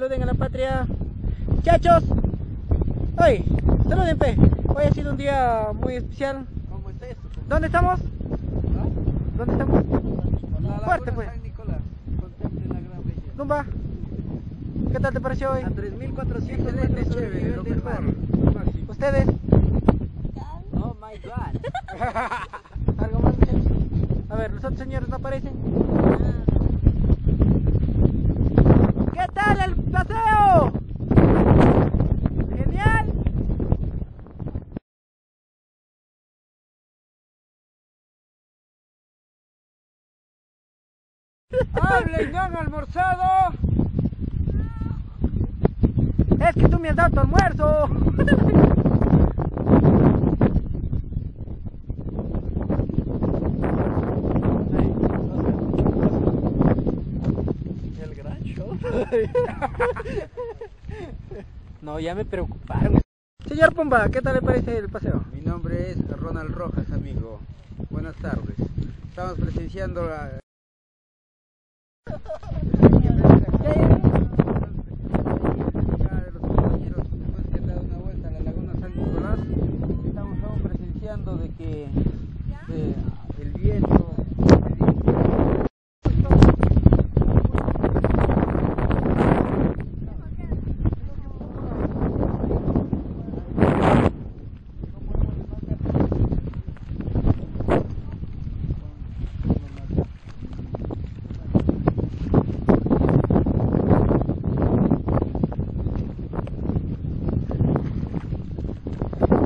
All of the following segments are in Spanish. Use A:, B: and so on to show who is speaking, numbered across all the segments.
A: saluden a la patria. Muchachos, hoy, saluden pe. Hoy ha sido un día muy especial.
B: ¿Cómo está esto?
A: ¿Dónde estamos?
B: ¿Ah?
A: ¿Dónde estamos?
B: La
A: Fuerte,
B: Laguna
A: pues.
B: San Nicolás, contemple la gran belleza.
A: Lumba, ¿qué tal te pareció hoy?
B: A 3.400 metros sobre el nivel del mar.
A: ¿Ustedes?
B: Oh my god.
A: ¿Algo más, muchachos? A ver, los otros señores no aparecen. ¿Qué tal el paseo? ¡Genial!
B: ¡Hablen, ya han almorzado!
A: Es que tú me has dado tu almuerzo.
B: El gran show.
A: No, ya me preocuparon. Señor Pumba, ¿qué tal le parece el paseo?
B: Mi nombre es Ronald Rojas, amigo. Buenas tardes. Estamos presenciando la... de los compañeros, después que han dado una vuelta a la Laguna San Nicolás, estamos aún presenciando de que el viento...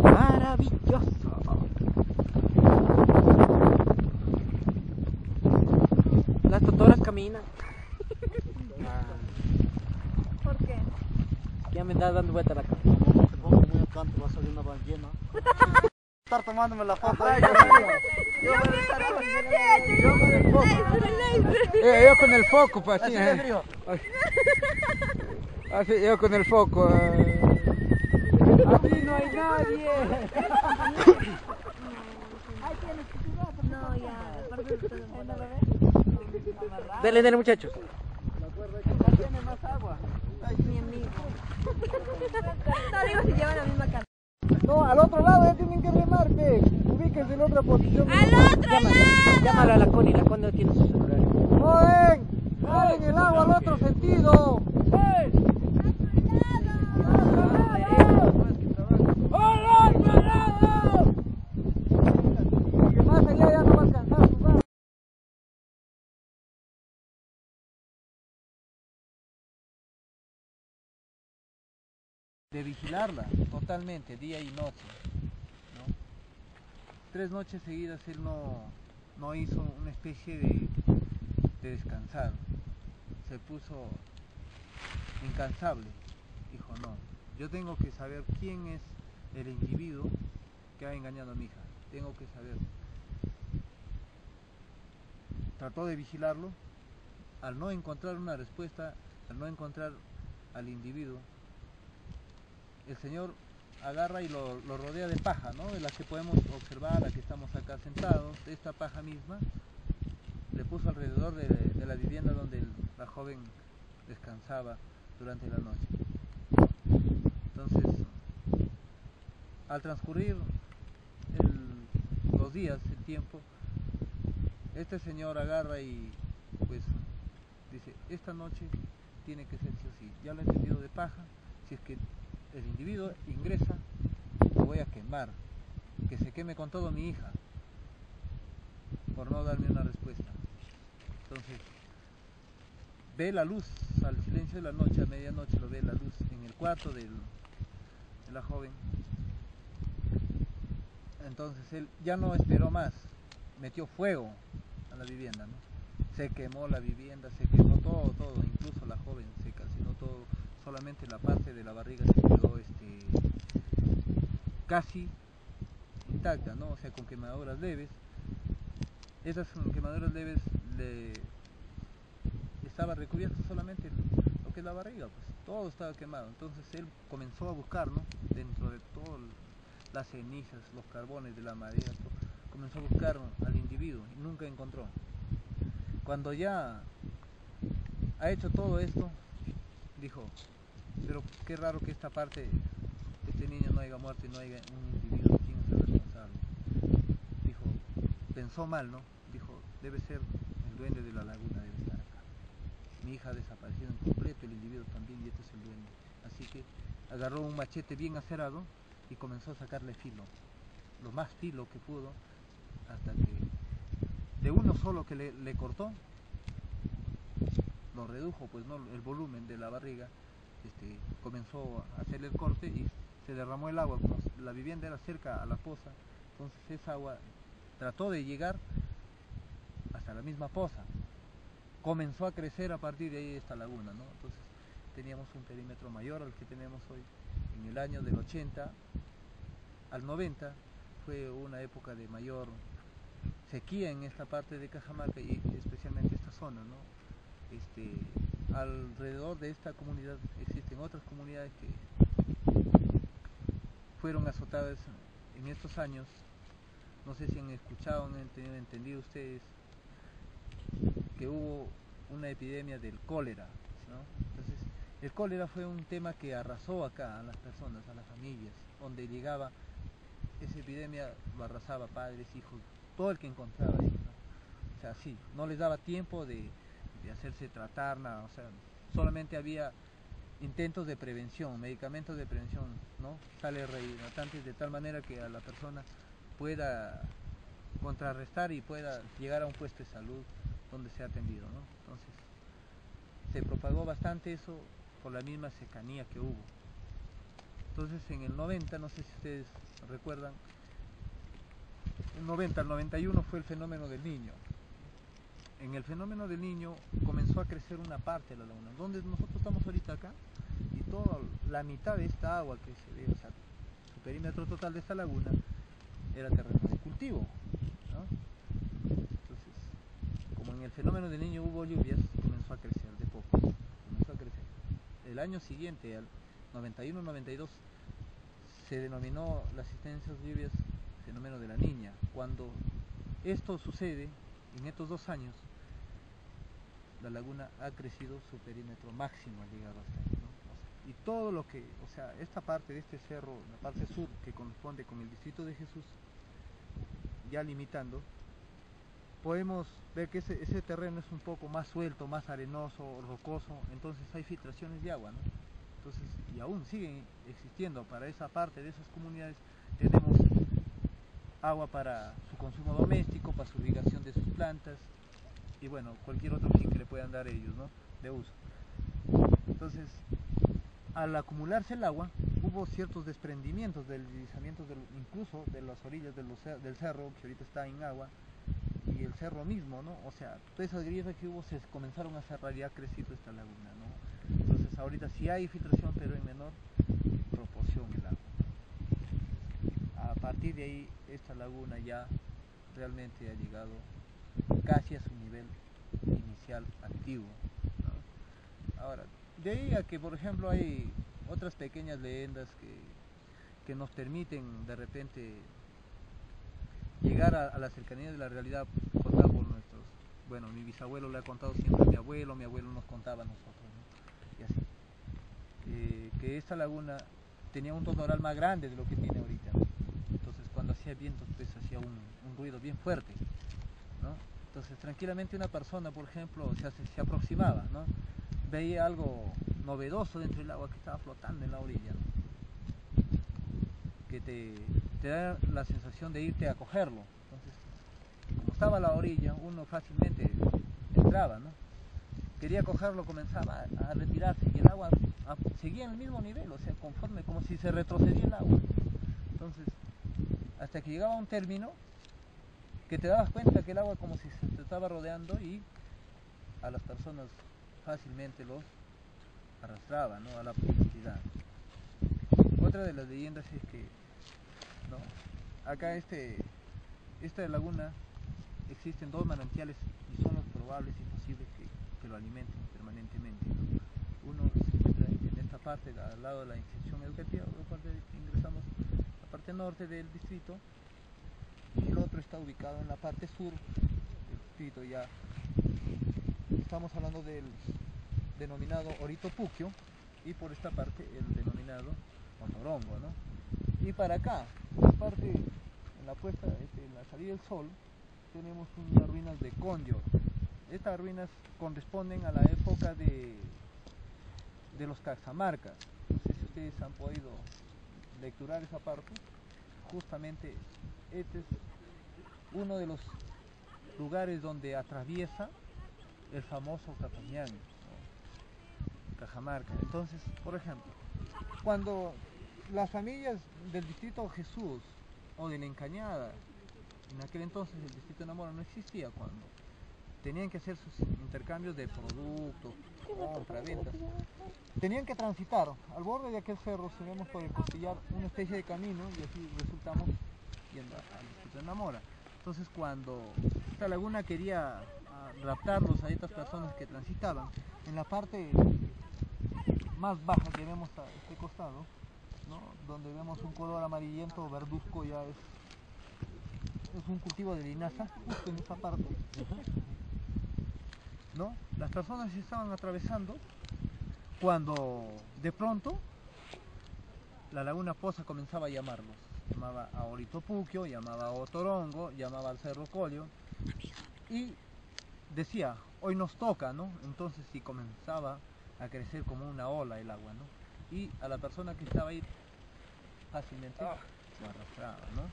A: Maravilloso. Las totoras caminan.
C: ¿Por qué?
A: Ya me está dando vuelta la cara.
D: Muy acanto, va a salir una ballena. Estar tomándome la foto.
B: Yo con el foco, pues así,
D: Así de frío.
B: Así, yo con el foco. Aquí no hay nadie.
C: No, ya, aparte de todo el mundo.
A: Dele, dele, muchachos.
B: Tiene más agua.
C: Mi amigo. No digo si llevan la misma cara.
B: No, al otro lado ya tienen que remar, pe. Ubíquense en otra posición.
C: ¡Al otro lado!
A: Llámalo a la Connie no tiene su celular.
B: ¡Joden! ¡Jalen el agua al otro sentido! Porque más allá ya no va a alcanzar su barco. De vigilarla totalmente, día y noche, ¿no? 3 noches seguidas él no hizo una especie de descansar, se puso incansable, dijo no, yo tengo que saber quién es el individuo que ha engañado a mi hija, tengo que saber. Trató de vigilarlo, al no encontrar una respuesta, al no encontrar al individuo, el señor agarra y lo rodea de paja, ¿no? De la que podemos observar, la que estamos acá sentados, de esta paja misma, le puso alrededor de la vivienda donde la joven descansaba durante la noche. Entonces, al transcurrir los días, el tiempo, este señor agarra y pues dice, esta noche tiene que ser sí o sí, ya lo he entendido de paja, si es que el individuo ingresa, lo voy a quemar, que se queme con todo mi hija, por no darme una respuesta. Entonces, ve la luz al silencio de la noche, a medianoche lo ve la luz en el cuarto de la joven. Entonces él ya no esperó más, metió fuego a la vivienda, ¿no? Se quemó la vivienda, se quemó todo, incluso la joven se calcinó todo, solamente la parte de la barriga se quedó casi intacta, ¿no? O sea, con quemaduras leves. Esas quemaduras leves estaba recubierto solamente lo que es la barriga, pues todo estaba quemado. Entonces él comenzó a buscar, ¿no? Dentro de todas las cenizas, los carbones de la madera, comenzó a buscar al individuo y nunca encontró. Cuando ya ha hecho todo esto, dijo, pero qué raro que esta parte, este niño no haya muerto y no haya un individuo, ¿quién es el responsable? Dijo, pensó mal, ¿no? Dijo, debe ser el duende de la laguna, debe estar acá. Mi hija ha desaparecido en completo, el individuo también, y este es el duende. Así que agarró un machete bien acerado y comenzó a sacarle filo, lo más filo que pudo, hasta que de uno solo que le cortó, lo redujo, pues no, el volumen de la barriga, comenzó a hacerle el corte y se derramó el agua. Como la vivienda era cerca a la poza, entonces esa agua trató de llegar hasta la misma poza, comenzó a crecer a partir de ahí esta laguna, ¿no? Entonces teníamos un perímetro mayor al que tenemos hoy. En el año del 80 al 90 fue una época de mayor sequía en esta parte de Cajamarca y especialmente esta zona, ¿no? Alrededor de esta comunidad existen otras comunidades que fueron azotadas en estos años. No sé si han escuchado, han entendido ustedes que hubo una epidemia del cólera, ¿no? Entonces, el cólera fue un tema que arrasó acá a las personas, a las familias, donde llegaba esa epidemia, lo arrasaba padres, hijos, todo el que encontraba ahí, ¿no? O sea, sí, no les daba tiempo de hacerse tratar, nada, o sea, solamente había intentos de prevención, medicamentos de prevención, ¿no? Sales rehidratante de tal manera que a la persona pueda contrarrestar y pueda llegar a un puesto de salud donde sea atendido, ¿no? Entonces, se propagó bastante eso por la misma cercanía que hubo. Entonces, en el 90, no sé si ustedes recuerdan, el 90 al 91 fue el fenómeno del Niño. En el fenómeno del Niño comenzó a crecer una parte de la laguna, donde nosotros estamos ahorita acá, y toda la mitad de esta agua que se ve, o sea, su perímetro total de esta laguna, era terreno de cultivo, ¿no? Entonces, como en el fenómeno del Niño hubo lluvias, comenzó a crecer de poco, comenzó a crecer. El año siguiente, al 91-92, se denominó la asistencia de lluvias fenómeno de la Niña. Cuando esto sucede, en estos 2 años, la laguna ha crecido su perímetro máximo al llegar hasta ahí, ¿no? O sea, y todo lo que, o sea, esta parte de este cerro, la parte sur que corresponde con el distrito de Jesús, ya limitando, podemos ver que ese terreno es un poco más suelto, más arenoso, rocoso, entonces hay filtraciones de agua, ¿no? Entonces, y aún siguen existiendo para esa parte de esas comunidades, tenemos agua para su consumo doméstico, para su irrigación de sus plantas y bueno, cualquier otro fin que le puedan dar ellos, ¿no? De uso. Entonces, al acumularse el agua, hubo ciertos desprendimientos, deslizamientos incluso de las orillas del cerro, que ahorita está en agua, y el cerro mismo, ¿no? O sea, todas esas grietas que hubo se comenzaron a cerrar y ha crecido esta laguna, ¿no? Entonces, ahorita sí hay filtración, pero en menor proporción el agua. A partir de ahí, esta laguna ya realmente ha llegado casi a su nivel inicial activo, ¿no? Ahora, de ahí a que, por ejemplo, hay otras pequeñas leyendas que nos permiten de repente llegar a la cercanía de la realidad contada por nuestros, bueno, mi bisabuelo le ha contado siempre a mi abuelo nos contaba a nosotros, ¿no? Y así, que esta laguna tenía un total más grande de lo que tiene ahorita, ¿no? Entonces cuando hacía vientos pues hacía un ruido bien fuerte, ¿no? Entonces tranquilamente una persona, por ejemplo, se aproximaba, ¿no? Veía algo novedoso dentro del agua que estaba flotando en la orilla, ¿no? Que te da la sensación de irte a cogerlo. Entonces, como estaba a la orilla, uno fácilmente entraba, ¿no? Quería cogerlo, comenzaba a retirarse y el agua seguía en el mismo nivel, o sea, conforme, como si se retrocedía el agua. Entonces, hasta que llegaba a un término que te dabas cuenta que el agua como si se te estaba rodeando y a las personas fácilmente los arrastraba, ¿no? A la profundidad. Otra de las leyendas es que, ¿no? Acá esta laguna existen 2 manantiales y son los probables y posibles que lo alimenten permanentemente, ¿no? Uno se encuentra en esta parte al lado de la institución educativa, la parte que ingresamos, la parte norte del distrito, y el otro está ubicado en la parte sur del distrito. Ya estamos hablando del denominado Oritopuquio, y por esta parte el denominado Otorongo, ¿no? Y para acá, en la parte, en la puesta, en la salida del sol, tenemos unas ruinas de Conyor. Estas ruinas corresponden a la época de los Caxamarcas. No sé si ustedes han podido lecturar esa parte. Justamente este es uno de los lugares donde atraviesa el famoso Capañán, ¿no? Cajamarca. Entonces, por ejemplo, cuando las familias del distrito Jesús o de la Encañada, en aquel entonces el distrito de Namora no existía, cuando tenían que hacer sus intercambios de productos, compra, ventas, tenían que transitar al borde de aquel cerro, si vemos por el Costillar, una especie de camino, y así resultamos yendo al distrito de Namora. Entonces, cuando esta laguna quería raptarlos a estas personas que transitaban, en la parte más baja que vemos a este costado, ¿no? Donde vemos un color amarillento verduzco, ya es un cultivo de linaza, justo en esta parte, ¿no? Las personas se estaban atravesando cuando de pronto la laguna Poza comenzaba a llamarlos. Llamaba a Oritopuquio, llamaba a Otorongo, llamaba al Cerro Colio y decía, hoy nos toca, ¿no? Entonces sí comenzaba a crecer como una ola el agua, ¿no? Y a la persona que estaba ahí fácilmente lo arrastraba, ¿no?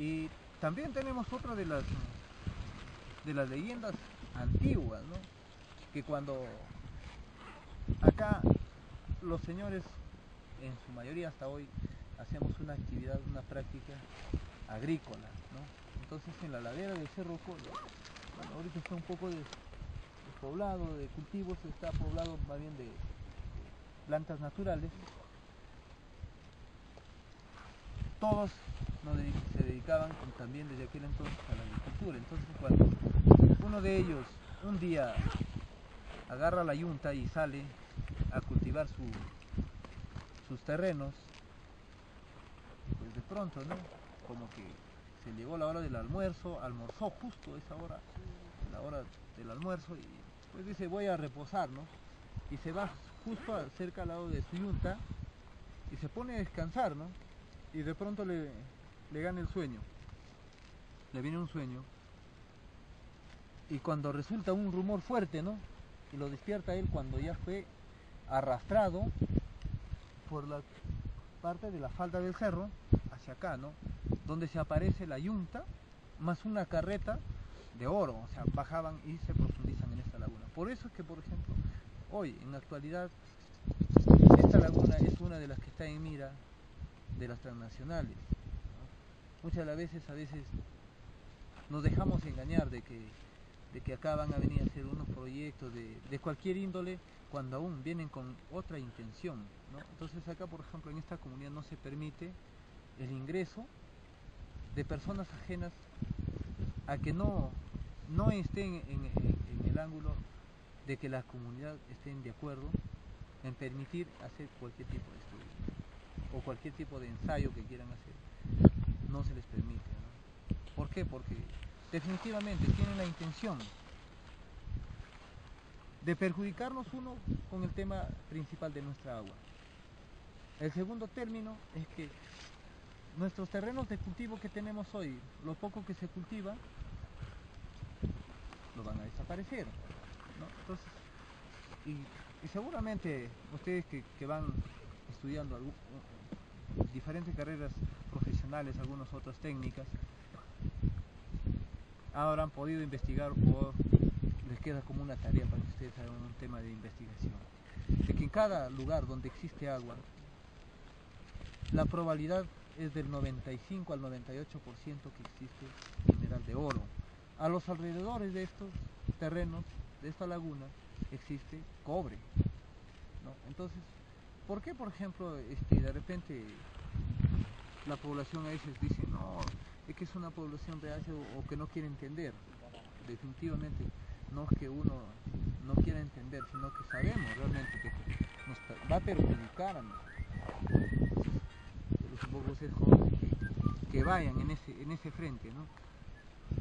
B: Y también tenemos otra de las leyendas antiguas, ¿no? Que cuando acá los señores, en su mayoría hasta hoy, hacemos una actividad, una práctica agrícola, ¿no? Entonces en la ladera del Cerro Colio, bueno, ahorita está un poco despoblado de cultivos, está poblado más bien de plantas naturales. Todos se dedicaban también desde aquel entonces a la agricultura. Entonces cuando uno de ellos un día agarra la yunta y sale a cultivar sus terrenos, pues de pronto, ¿no? Como que se llegó la hora del almuerzo, almorzó justo esa hora, la hora del almuerzo, y pues dice, voy a reposar, ¿no? Y se va justo cerca al lado de su yunta y se pone a descansar, ¿no? Y de pronto le gana el sueño, le viene un sueño, y cuando resulta un rumor fuerte, ¿no? Y lo despierta él cuando ya fue arrastrado por la parte de la falda del cerro hacia acá, ¿no? Donde se aparece la yunta más una carreta de oro, o sea, bajaban y se profundizan en esta laguna. Por eso es que, por ejemplo, hoy en la actualidad esta laguna es una de las que está en mira de las transnacionales, ¿no? Muchas de las veces, nos dejamos engañar de que acá van a venir a hacer unos proyectos de cualquier índole, cuando aún vienen con otra intención, ¿no? Entonces acá, por ejemplo, en esta comunidad no se permite el ingreso de personas ajenas a que no estén en el ángulo de que la comunidad estén de acuerdo en permitir hacer cualquier tipo de estudio o cualquier tipo de ensayo que quieran hacer. No se les permite, ¿no? ¿Por qué? Porque definitivamente tienen la intención de perjudicarnos, uno, con el tema principal de nuestra agua. El segundo término es que nuestros terrenos de cultivo que tenemos hoy, lo poco que se cultiva, lo van a desaparecer, ¿no? Entonces, y seguramente ustedes que van estudiando diferentes carreras profesionales, algunas otras técnicas, habrán podido investigar, o les queda como una tarea para que ustedes hagan un tema de investigación, de que en cada lugar donde existe agua, la probabilidad es del 95 al 98% que existe mineral de oro. A los alrededores de estos terrenos, de esta laguna, existe cobre, ¿no? Entonces, ¿por qué, por ejemplo, de repente la población a veces dice, no, es que es una población reacia o que no quiere entender? Definitivamente no es que uno no quiera entender, sino que sabemos realmente que nos va a perjudicar a los pocos jóvenes que vayan en ese frente, ¿no?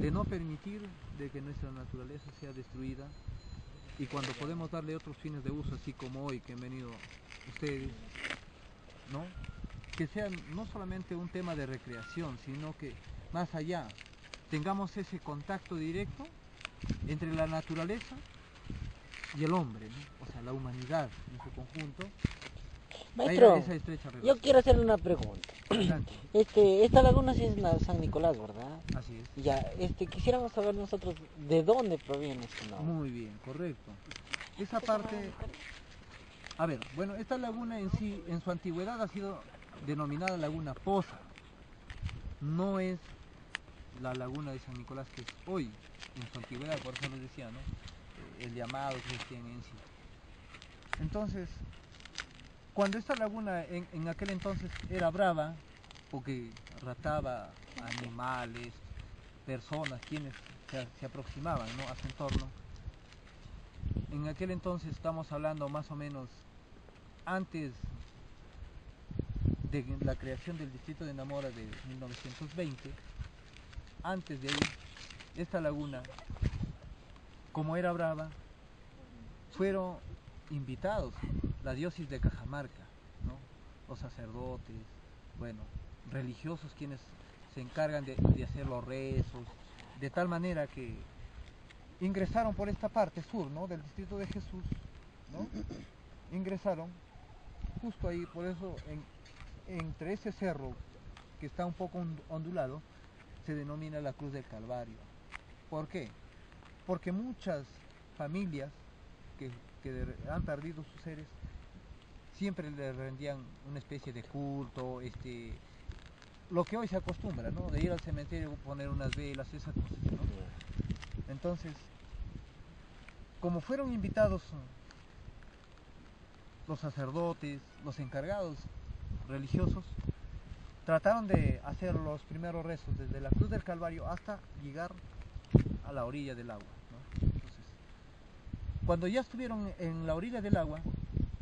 B: De no permitir de que nuestra naturaleza sea destruida y cuando podemos darle otros fines de uso, así como hoy que han venido ustedes, ¿no? Que sea no solamente un tema de recreación, sino que más allá tengamos ese contacto directo entre la naturaleza y el hombre, ¿no? O sea, la humanidad en su conjunto.
A: Maestro,
B: Hay esa estrecha
A: yo
B: relación.
A: quiero hacerle una pregunta.
B: Adelante.
A: Esta laguna sí es la San Nicolás, ¿verdad?
B: Así es.
A: Ya, quisiéramos saber nosotros de dónde proviene este nombre.
B: Muy bien, correcto. Esa parte, a ver, bueno, esta laguna en sí, en su antigüedad ha sido denominada Laguna Poza. No es la laguna de San Nicolás que es hoy, en su antigüedad, por eso les decía, ¿no? El llamado que tiene en sí. Entonces, cuando esta laguna en aquel entonces era brava, porque rataba animales, personas, quienes se aproximaban, ¿no?, a su entorno. En aquel entonces estamos hablando más o menos antes de la creación del distrito de Namora de 1920, antes de ahí, esta laguna, como era brava, fueron invitados la diócesis de Cajamarca, ¿no?, los sacerdotes, bueno, religiosos quienes se encargan de hacer los rezos, de tal manera que ingresaron por esta parte sur, ¿no?, del distrito de Jesús, ¿no? Ingresaron justo ahí, por eso entre ese cerro que está un poco ondulado se denomina la Cruz del Calvario. ¿Por qué? Porque muchas familias que han perdido sus seres siempre le rendían una especie de culto, lo que hoy se acostumbra, ¿no?, de ir al cementerio, poner unas velas, esas cosas, ¿no? Entonces, como fueron invitados los sacerdotes, los encargados religiosos, trataron de hacer los primeros rezos desde la Cruz del Calvario hasta llegar a la orilla del agua, ¿no? Entonces, cuando ya estuvieron en la orilla del agua,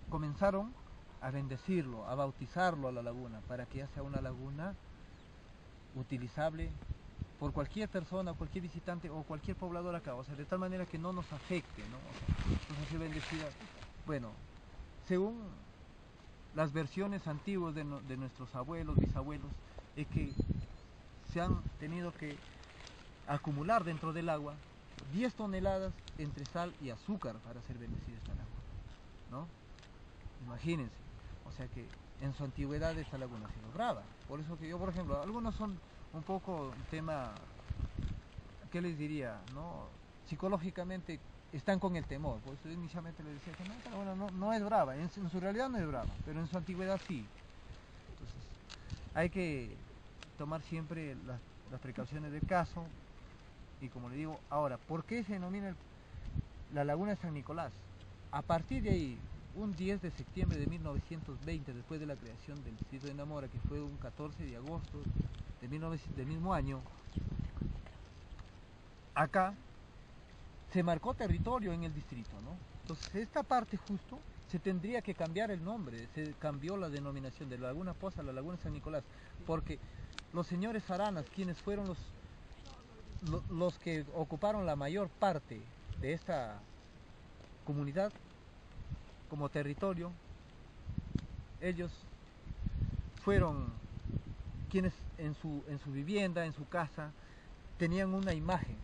B: comenzaron a bendecirlo, a bautizarlo a la laguna, para que ya sea una laguna utilizable por cualquier persona, cualquier visitante o cualquier poblador acá, o sea, de tal manera que no nos afecte, ¿no? O sea, entonces se bendecida, bueno, según las versiones antiguas de nuestros abuelos, bisabuelos, es que se han tenido que acumular dentro del agua 10 toneladas entre sal y azúcar para hacer bendecida esta laguna, ¿no? Imagínense, o sea que en su antigüedad esta laguna ha sido brava. Por eso que yo, por ejemplo, algunos son un poco un tema, ¿qué les diría?, ¿no? Psicológicamente están con el temor. Por eso inicialmente les decía que no, esta laguna no es brava, en su realidad no es brava, pero en su antigüedad sí. Entonces, hay que tomar siempre las precauciones del caso. Y como le digo, ahora, ¿por qué se denomina la laguna de San Nicolás? A partir de ahí, un 10 de septiembre de 1920, después de la creación del distrito de Namora, que fue un 14 de agosto del mismo año, acá se marcó territorio en el distrito, ¿no? Entonces, esta parte justo se tendría que cambiar el nombre, se cambió la denominación de la Laguna Poza a la Laguna San Nicolás, porque los señores Aranas, quienes fueron los que ocuparon la mayor parte de esta comunidad como territorio, ellos fueron quienes en su vivienda, en su casa, tenían una imagen